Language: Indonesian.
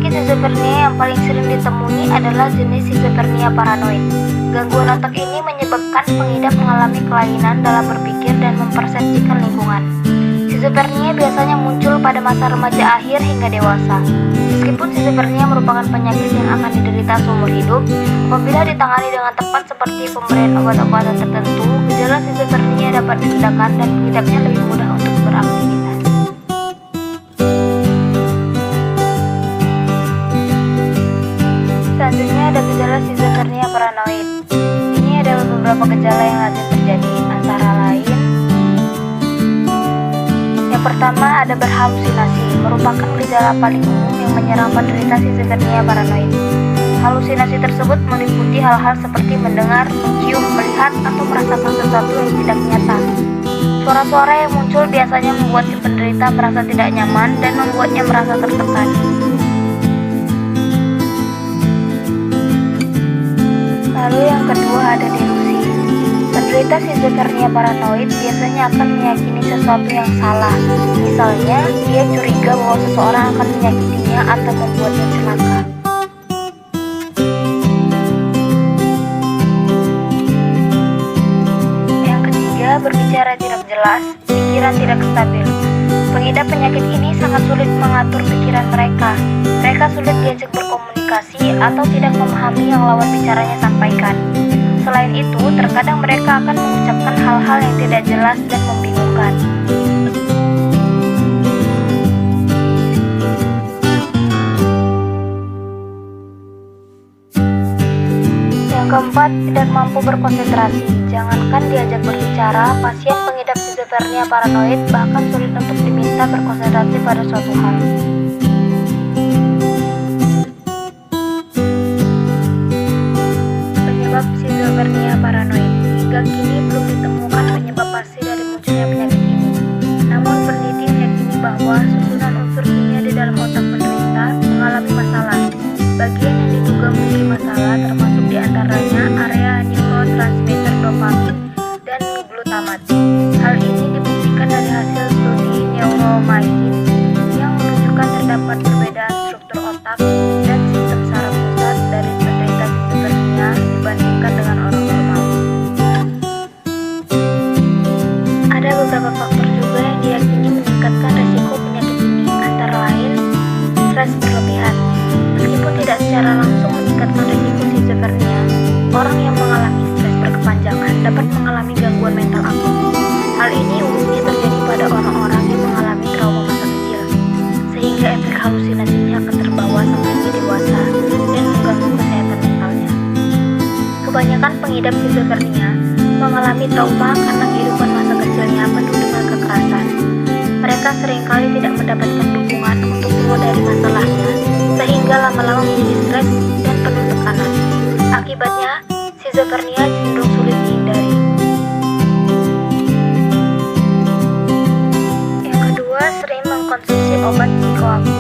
Penyakit schizophrenia yang paling sering ditemui adalah jenis schizophrenia paranoid. Gangguan otak ini menyebabkan pengidap mengalami kelainan dalam berpikir dan mempersepsikan lingkungan. Schizophrenia biasanya muncul pada masa remaja akhir hingga dewasa. Meskipun schizophrenia merupakan penyakit yang akan diderita seumur hidup, apabila ditangani dengan tepat seperti pemberian obat-obatan tertentu, gejala schizophrenia dapat diredakan dan pengidapnya lebih mudah untuk beraktivitas. Selanjutnya ada gejala schizophrenia paranoid. Ini adalah beberapa gejala yang lazim terjadi, antara lain yang pertama ada berhalusinasi, merupakan gejala paling umum yang menyerang penderita schizophrenia paranoid. Halusinasi tersebut meliputi hal-hal seperti mendengar, mencium, melihat, atau merasakan sesuatu yang tidak nyata. Suara-suara yang muncul biasanya membuat si penderita merasa tidak nyaman dan membuatnya merasa tertekan. Lalu yang kedua ada delusi. Penderita schizophrenia paranoid biasanya akan meyakini sesuatu yang salah. Misalnya, dia curiga bahwa seseorang akan menyakitinya atau membuatnya celaka. Yang ketiga, berbicara tidak jelas, pikiran tidak stabil. Pengidap penyakit ini sangat sulit mengatur pikiran mereka. Mereka sulit diajak berkomunikasi atau tidak memahami yang lawan bicaranya sampaikan. Selain itu, terkadang mereka akan mengucapkan hal-hal yang tidak jelas dan membingungkan. Yang keempat, tidak mampu berkonsentrasi. Jangankan diajak berbicara, pasien pengidap schizophrenia paranoid bahkan sulit untuk diminta berkonsentrasi pada suatu hal. Penyebab schizophrenia paranoid. Hingga kini belum ditemukan penyebab pasti dari munculnya penyakit ini. Namun peneliti meyakini bahwa susunan unsur kimia di dalam otak penderita mengalami masalah. Bagian yang diduga memiliki masalah termasuk diantaranya area neurotransmitter dopamin dan glutamat. Hal ini dibuktikan dari hasil studi neuromycin yang menunjukkan terdapat perbedaan struktur otak dan sistem saraf pusat dari penderita schizophrenia dibandingkan dengan orang normal. Ada beberapa faktor juga yang diyakini meningkatkan resiko penyakit ini, antara lain stres berlebihan. Meskipun tidak secara langsung meningkatkan risiko schizophrenia, orang yang mengalami stres berkepanjangan dapat mengalami gangguan mental akut. Hal ini umumnya terjadi pada orang-orang yang mengalami trauma masa kecil, sehingga efek halusinasinya akan terbawa sampai ke dewasa dan mengganggu kesehatan mentalnya. Kebanyakan pengidap schizophrenia mengalami trauma karena kehidupan masa kecilnya penuh dengan kekerasan. Mereka seringkali tidak mendapatkan dukungan untuk keluar dari masalahnya, sehingga lama-lama menjadi stres dan penuh tekanan. Akibatnya, schizophrenia cenderung sulit dihindari. Yang kedua, sering mengkonsumsi obat psikoaktif.